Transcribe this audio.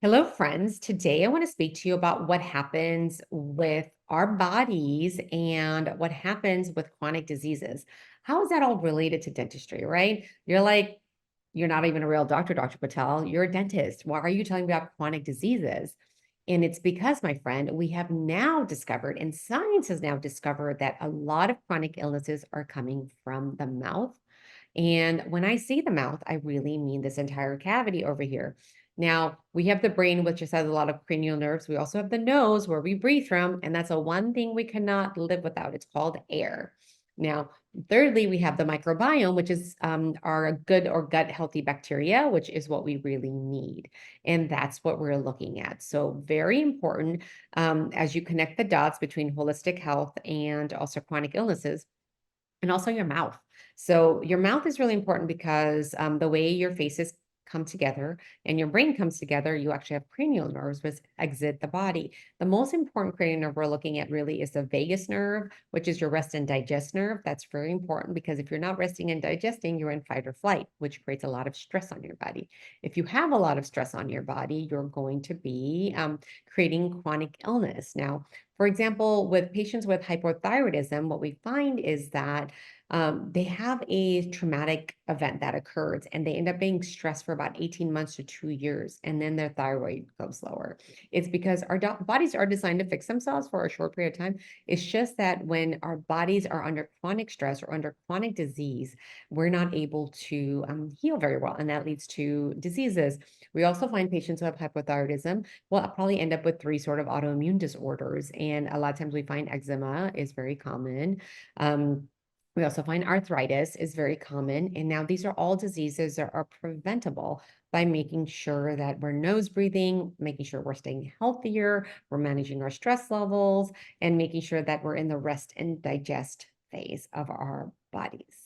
Hello, friends. Today, I want to speak to you about what happens with our bodies and what happens with chronic diseases. How is that all related to dentistry, right? You're not even a real doctor, Dr. Patel. You're a dentist. Why are you telling me about chronic diseases? And it's because, my friend, we have now discovered, and science has now discovered, that a lot of chronic illnesses are coming from the mouth. And when I say the mouth, I really mean this entire cavity over here. Now, we have the brain, which just has a lot of cranial nerves. We also have the nose where we breathe from, and that's a one thing we cannot live without. It's called air. Now, thirdly, we have the microbiome, which is our good or gut healthy bacteria, which is what we really need. And that's what we're looking at. So, very important as you connect the dots between holistic health and also chronic illnesses and also your mouth. So your mouth is really important because the way your faces come together and your brain comes together, you actually have cranial nerves which exit the body. The most important cranial nerve we're looking at really is the vagus nerve, which is your rest and digest nerve. That's very important because if you're not resting and digesting, you're in fight or flight, which creates a lot of stress on your body. If you have a lot of stress on your body, you're going to be creating chronic illness. Now, for example, with patients with hypothyroidism, what we find is that they have a traumatic event that occurs and they end up being stressed for about 18 months to 2 years, and then their thyroid goes lower. It's because our bodies are designed to fix themselves for a short period of time. It's just that when our bodies are under chronic stress or under chronic disease, we're not able to heal very well, and that leads to diseases. We also find patients who have hypothyroidism will probably end up with three sort of autoimmune disorders, and a lot of times we find eczema is very common. We also find arthritis is very common. And now these are all diseases that are preventable by making sure that we're nose breathing, making sure we're staying healthier, we're managing our stress levels, and making sure that we're in the rest and digest phase of our bodies.